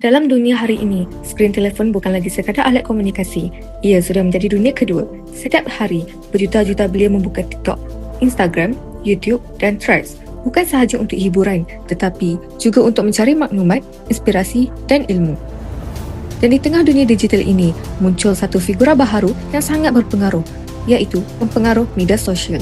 Dalam dunia hari ini, skrin telefon bukan lagi sekadar alat komunikasi. Ia sudah menjadi dunia kedua. Setiap hari, berjuta-juta belia membuka TikTok, Instagram, YouTube dan Threads. Bukan sahaja untuk hiburan, tetapi juga untuk mencari maklumat, inspirasi dan ilmu. Dan di tengah dunia digital ini, muncul satu figura baharu yang sangat berpengaruh, iaitu pempengaruh media sosial.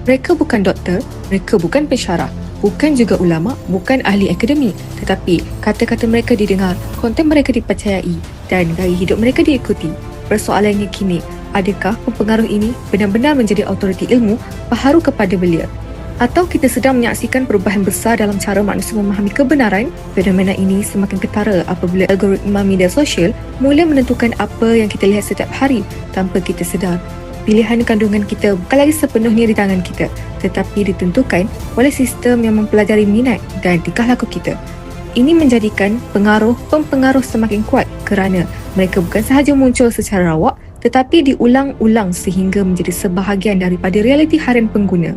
Mereka bukan doktor, mereka bukan pensyarah, bukan juga ulama, bukan ahli akademik, tetapi kata-kata mereka didengar, konten mereka dipercayai dan gaya hidup mereka diikuti. Persoalannya kini, adakah pempengaruh ini benar-benar menjadi autoriti ilmu baharu kepada belia? Atau kita sedang menyaksikan perubahan besar dalam cara manusia memahami kebenaran? Fenomena ini semakin ketara apabila algoritma media sosial mula menentukan apa yang kita lihat setiap hari tanpa kita sedar. Pilihan kandungan kita bukan lagi sepenuhnya di tangan kita, tetapi ditentukan oleh sistem yang mempelajari minat dan tingkah laku kita. Ini menjadikan pempengaruh semakin kuat kerana mereka bukan sahaja muncul secara rawak, tetapi diulang-ulang sehingga menjadi sebahagian daripada realiti harian pengguna.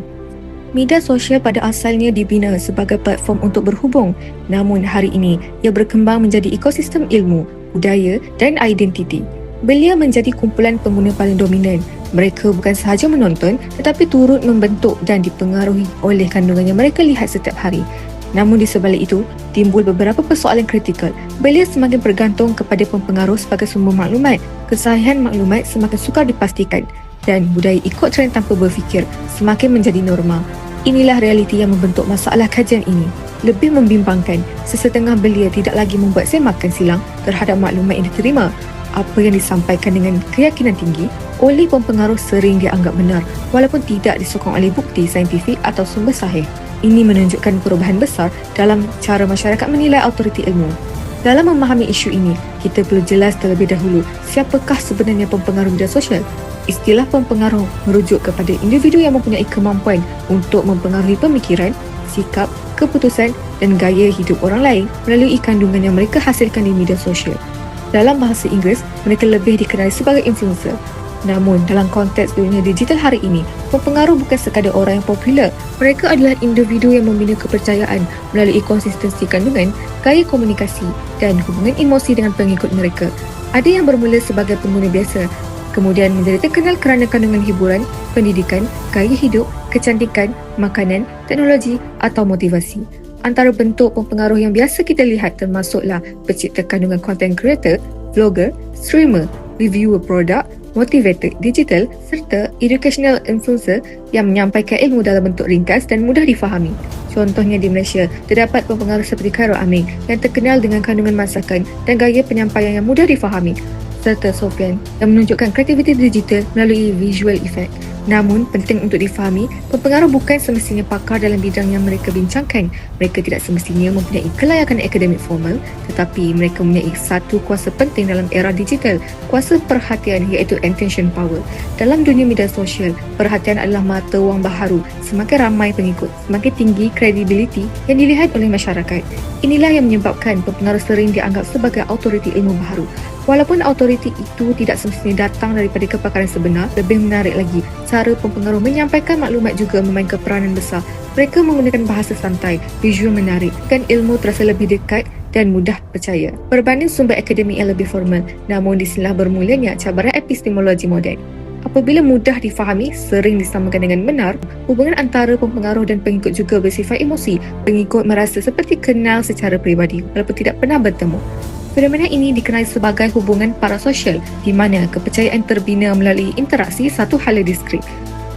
Media sosial pada asalnya dibina sebagai platform untuk berhubung, namun hari ini ia berkembang menjadi ekosistem ilmu, budaya dan identiti. Belia menjadi kumpulan pengguna paling dominan. Mereka bukan sahaja menonton tetapi turut membentuk dan dipengaruhi oleh kandungan yang mereka lihat setiap hari. Namun di sebalik itu, timbul beberapa persoalan kritikal. Belia semakin bergantung kepada pempengaruh sebagai sumber maklumat. Kesahihan maklumat semakin sukar dipastikan dan budaya ikut trend tanpa berfikir semakin menjadi norma. Inilah realiti yang membentuk masalah kajian ini. Lebih membimbangkan, sesetengah belia tidak lagi membuat semakan silang terhadap maklumat yang diterima. Apa yang disampaikan dengan keyakinan tinggi oleh pempengaruh sering dianggap benar walaupun tidak disokong oleh bukti saintifik atau sumber sahih. Ini menunjukkan perubahan besar dalam cara masyarakat menilai autoriti ilmu. Dalam memahami isu ini, kita perlu jelas terlebih dahulu siapakah sebenarnya pempengaruh media sosial. Istilah pempengaruh merujuk kepada individu yang mempunyai kemampuan untuk mempengaruhi pemikiran, sikap, keputusan dan gaya hidup orang lain melalui kandungan yang mereka hasilkan di media sosial. Dalam bahasa Inggeris, mereka lebih dikenali sebagai influencer. Namun, dalam konteks dunia digital hari ini, pempengaruh bukan sekadar orang yang popular. Mereka adalah individu yang membina kepercayaan melalui konsistensi kandungan, gaya komunikasi dan hubungan emosi dengan pengikut mereka. Ada yang bermula sebagai pengguna biasa, kemudian menjadi terkenal kerana kandungan hiburan, pendidikan, gaya hidup, kecantikan, makanan, teknologi atau motivasi. Antara bentuk pempengaruh yang biasa kita lihat termasuklah pencipta kandungan content creator, vlogger, streamer, reviewer produk, motivator digital serta educational influencer yang menyampaikan ilmu dalam bentuk ringkas dan mudah difahami. Contohnya di Malaysia, terdapat pempengaruh seperti Khairul Aming yang terkenal dengan kandungan masakan dan gaya penyampaian yang mudah difahami, serta Sofian yang menunjukkan kreativiti digital melalui visual effect. Namun, penting untuk difahami, pempengaruh bukan semestinya pakar dalam bidang yang mereka bincangkan. Mereka tidak semestinya mempunyai kelayakan akademik formal, tetapi mereka mempunyai satu kuasa penting dalam era digital, kuasa perhatian iaitu attention power. Dalam dunia media sosial, perhatian adalah mata wang baharu. Semakin ramai pengikut, semakin tinggi kredibiliti yang dilihat oleh masyarakat. Inilah yang menyebabkan pempengaruh sering dianggap sebagai autoriti ilmu baharu. Walaupun autoriti itu tidak semestinya datang daripada kepakaran sebenar, lebih menarik lagi, cara pempengaruh menyampaikan maklumat juga memainkan peranan besar. Mereka menggunakan bahasa santai, visual menarik dan ilmu terasa lebih dekat dan mudah percaya berbanding sumber akademik yang lebih formal. Namun di sinilah bermulanya cabaran epistemologi moden. Apabila mudah difahami, sering disamakan dengan benar, hubungan antara pempengaruh dan pengikut juga bersifat emosi. Pengikut merasa seperti kenal secara peribadi walaupun tidak pernah bertemu. Fenomena ini dikenali sebagai hubungan parasosial, di mana kepercayaan terbina melalui interaksi satu hala diskret.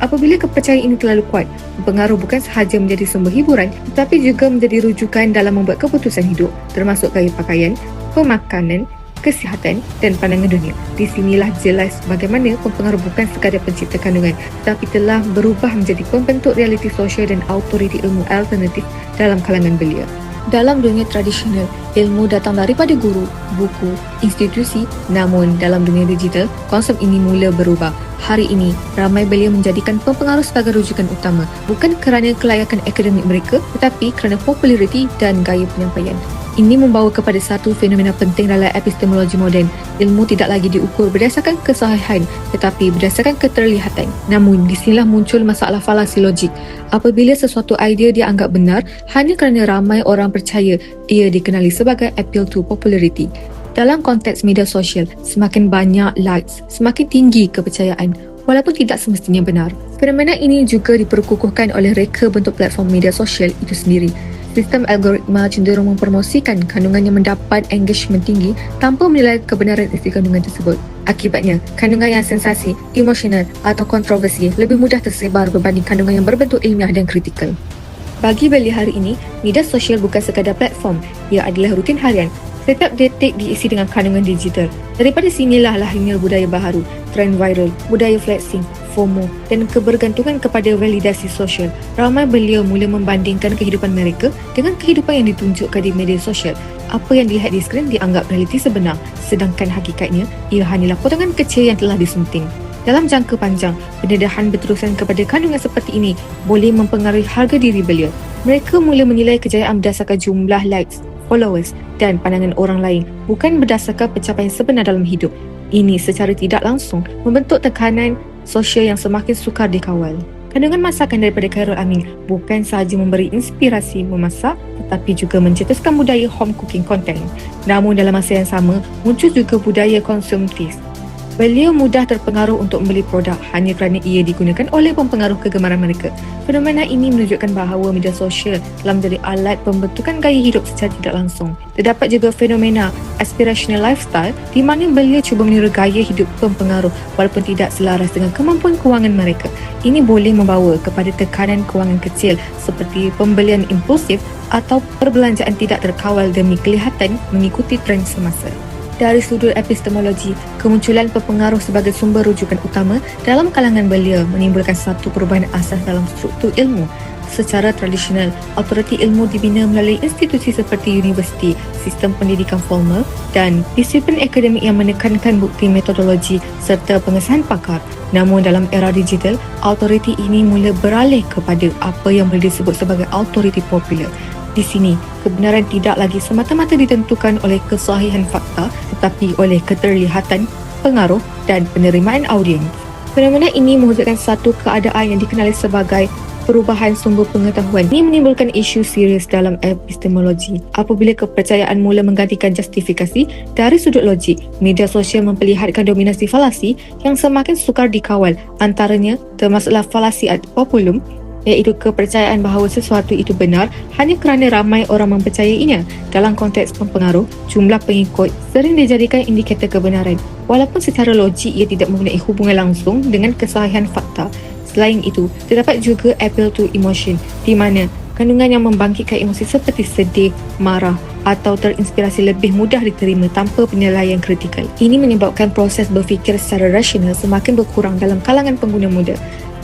Apabila kepercayaan ini terlalu kuat, pengaruh bukan sahaja menjadi sumber hiburan tetapi juga menjadi rujukan dalam membuat keputusan hidup, termasuk gaya pakaian, pemakanan, kesihatan dan pandangan dunia. Di sinilah jelas bagaimana pempengaruh bukan sekadar pencipta kandungan tetapi telah berubah menjadi pembentuk realiti sosial dan autoriti ilmu alternatif dalam kalangan belia. Dalam dunia tradisional, ilmu datang daripada guru, buku, institusi. Namun dalam dunia digital, konsep ini mula berubah. Hari ini, ramai belia menjadikan pempengaruh sebagai rujukan utama, bukan kerana kelayakan akademik mereka tetapi kerana populariti dan gaya penyampaian. Ini membawa kepada satu fenomena penting dalam epistemologi moden. Ilmu tidak lagi diukur berdasarkan kesahihan tetapi berdasarkan keterlihatan. Namun, di sinilah muncul masalah falasi logik. Apabila sesuatu idea dianggap benar hanya kerana ramai orang percaya, ia dikenali sebagai appeal to popularity. Dalam konteks media sosial, semakin banyak likes, semakin tinggi kepercayaan, walaupun tidak semestinya benar. Fenomena ini juga diperkukuhkan oleh reka bentuk platform media sosial itu sendiri. Sistem algoritma cenderung mempromosikan kandungan yang mendapat engagement tinggi tanpa menilai kebenaran isi kandungan tersebut. Akibatnya, kandungan yang sensasi, emosional atau kontroversi lebih mudah tersebar berbanding kandungan yang berbentuk ilmiah dan kritikal. Bagi belia hari ini, media sosial bukan sekadar platform, ia adalah rutin harian. Setiap detik diisi dengan kandungan digital. Daripada sinilah lahirnya budaya baharu, trend viral, budaya flexing, FOMO dan kebergantungan kepada validasi sosial. Ramai belia mula membandingkan kehidupan mereka dengan kehidupan yang ditunjukkan di media sosial. Apa yang dilihat di skrin dianggap realiti sebenar, sedangkan hakikatnya ia hanyalah potongan kecil yang telah disunting. Dalam jangka panjang, pendedahan berterusan kepada kandungan seperti ini boleh mempengaruhi harga diri belia. Mereka mula menilai kejayaan berdasarkan jumlah likes, followers dan pandangan orang lain, bukan berdasarkan pencapaian sebenar dalam hidup. Ini secara tidak langsung membentuk tekanan sosial yang semakin sukar dikawal. Kandungan masakan daripada Khairul Amin bukan sahaja memberi inspirasi memasak tetapi juga mencetuskan budaya home cooking content. Namun dalam masa yang sama, muncul juga budaya konsumtif. Beliau mudah terpengaruh untuk membeli produk hanya kerana ia digunakan oleh pempengaruh kegemaran mereka. Fenomena ini menunjukkan bahawa media sosial telah menjadi alat pembentukan gaya hidup secara tidak langsung. Terdapat juga fenomena aspirational lifestyle di mana beliau cuba meniru gaya hidup pempengaruh walaupun tidak selaras dengan kemampuan kewangan mereka. Ini boleh membawa kepada tekanan kewangan kecil seperti pembelian impulsif atau perbelanjaan tidak terkawal demi kelihatan mengikuti trend semasa. Dari sudut epistemologi, kemunculan pempengaruh sebagai sumber rujukan utama dalam kalangan belia menimbulkan satu perubahan asas dalam struktur ilmu. Secara tradisional, autoriti ilmu dibina melalui institusi seperti universiti, sistem pendidikan formal dan disiplin akademik yang menekankan bukti metodologi serta pengesahan pakar. Namun dalam era digital, autoriti ini mula beralih kepada apa yang boleh disebut sebagai autoriti popular. Di sini, kebenaran tidak lagi semata-mata ditentukan oleh kesahihan fakta tetapi oleh keterlihatan, pengaruh dan penerimaan audiens. Fenomena ini mewujudkan satu keadaan yang dikenali sebagai perubahan sumber pengetahuan. Ini menimbulkan isu serius dalam epistemologi. Apabila kepercayaan mula menggantikan justifikasi dari sudut logik, media sosial memperlihatkan dominasi falasi yang semakin sukar dikawal. Antaranya termasuklah falasi ad populum, iaitu kepercayaan bahawa sesuatu itu benar hanya kerana ramai orang mempercayainya. Dalam konteks pempengaruh, jumlah pengikut sering dijadikan indikator kebenaran, walaupun secara logik ia tidak mempunyai hubungan langsung dengan kesahihan fakta. Selain itu, terdapat juga appeal to emotion, di mana kandungan yang membangkitkan emosi seperti sedih, marah atau terinspirasi lebih mudah diterima tanpa penilaian kritikal. Ini menyebabkan proses berfikir secara rasional semakin berkurang dalam kalangan pengguna muda.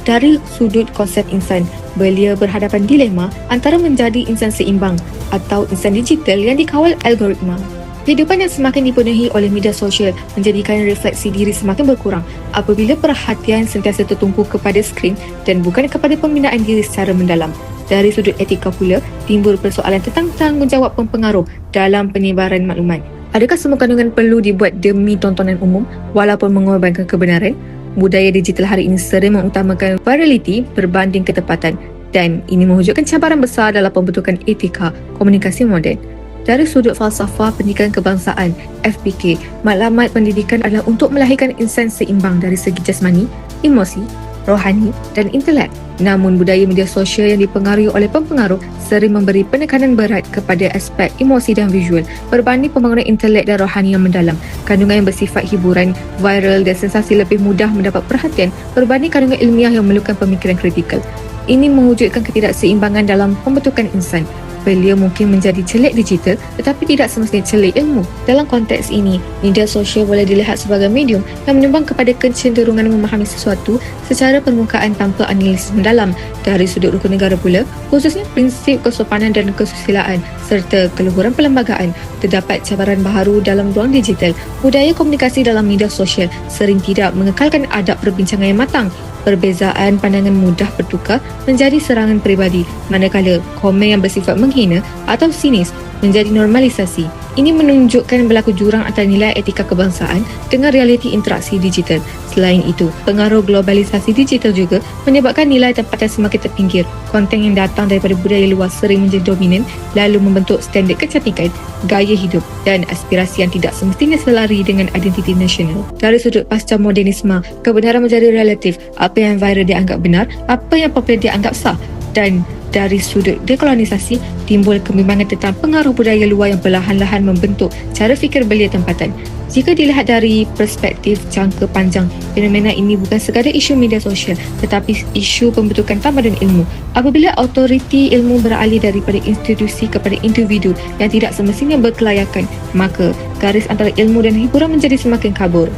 Dari sudut konsep insan, belia berhadapan dilema antara menjadi insan seimbang atau insan digital yang dikawal algoritma. Kehidupan yang semakin dipenuhi oleh media sosial menjadikan refleksi diri semakin berkurang apabila perhatian sentiasa tertumpu kepada skrin dan bukan kepada pembinaan diri secara mendalam. Dari sudut etika pula, timbul persoalan tentang tanggungjawab pempengaruh dalam penyebaran maklumat. Adakah semua kandungan perlu dibuat demi tontonan umum walaupun mengorbankan kebenaran? Budaya digital hari ini sering mengutamakan virality berbanding ketepatan dan ini mewujudkan cabaran besar dalam pembentukan etika komunikasi moden. Dari sudut falsafah pendidikan kebangsaan, FPK, maklumat pendidikan adalah untuk melahirkan insan seimbang dari segi jasmani, emosi, rohani dan intelek. Namun budaya media sosial yang dipengaruhi oleh pempengaruh sering memberi penekanan berat kepada aspek emosi dan visual berbanding pembangunan intelek dan rohani yang mendalam. Kandungan yang bersifat hiburan, viral dan sensasi lebih mudah mendapat perhatian berbanding kandungan ilmiah yang memerlukan pemikiran kritikal. Ini mewujudkan ketidakseimbangan dalam pembentukan insan. Belia mungkin menjadi celik digital tetapi tidak semestinya celik ilmu. Dalam konteks ini, media sosial boleh dilihat sebagai medium yang menyumbang kepada kecenderungan memahami sesuatu secara permukaan tanpa analisis mendalam. Dari sudut rukun negara pula, khususnya prinsip kesopanan dan kesusilaan serta keluhuran perlembagaan, terdapat cabaran baharu dalam ruang digital. Budaya komunikasi dalam media sosial sering tidak mengekalkan adab perbincangan yang matang. Perbezaan pandangan mudah bertukar menjadi serangan peribadi, manakala komen yang bersifat menghina menghina atau sinis menjadi normalisasi. Ini menunjukkan berlaku jurang antara nilai etika kebangsaan dengan realiti interaksi digital. Selain itu, pengaruh globalisasi digital juga menyebabkan nilai tempatan semakin terpinggir. Konten yang datang daripada budaya luar sering menjadi dominan, lalu membentuk standard kecantikan, gaya hidup dan aspirasi yang tidak semestinya selari dengan identiti nasional. Dari sudut pasca modernisme, kebenaran menjadi relatif. Apa yang viral dianggap benar, apa yang popular dianggap sah. Dan dari sudut dekolonisasi, timbul kebimbangan tentang pengaruh budaya luar yang perlahan-lahan membentuk cara fikir belia tempatan. Jika dilihat dari perspektif jangka panjang, fenomena ini bukan sekadar isu media sosial tetapi isu pembentukan tamadun ilmu. Apabila autoriti ilmu beralih daripada institusi kepada individu yang tidak semestinya berkelayakan, maka garis antara ilmu dan hiburan menjadi semakin kabur.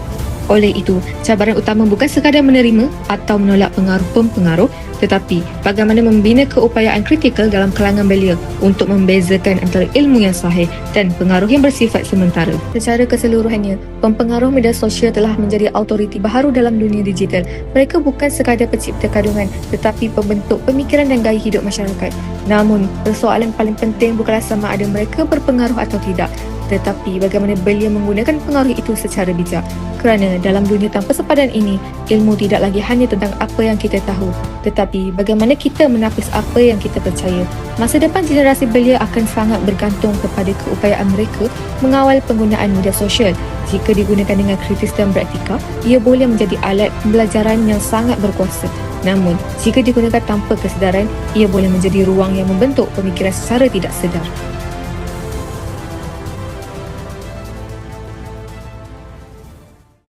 Oleh itu, cabaran utama bukan sekadar menerima atau menolak pengaruh-pengaruh, tetapi bagaimana membina keupayaan kritikal dalam kalangan belia untuk membezakan antara ilmu yang sahih dan pengaruh yang bersifat sementara. Secara keseluruhannya, pempengaruh media sosial telah menjadi autoriti baharu dalam dunia digital. Mereka bukan sekadar pencipta kandungan, tetapi pembentuk pemikiran dan gaya hidup masyarakat. Namun, persoalan paling penting bukanlah sama ada mereka berpengaruh atau tidak, tetapi bagaimana belia menggunakan pengaruh itu secara bijak. Kerana dalam dunia tanpa sepadan ini, ilmu tidak lagi hanya tentang apa yang kita tahu, tetapi bagaimana kita menapis apa yang kita percaya. Masa depan generasi belia akan sangat bergantung kepada keupayaan mereka mengawal penggunaan media sosial. Jika digunakan dengan kritis dan beretika, ia boleh menjadi alat pembelajaran yang sangat berkuasa. Namun, jika digunakan tanpa kesedaran, ia boleh menjadi ruang yang membentuk pemikiran secara tidak sedar.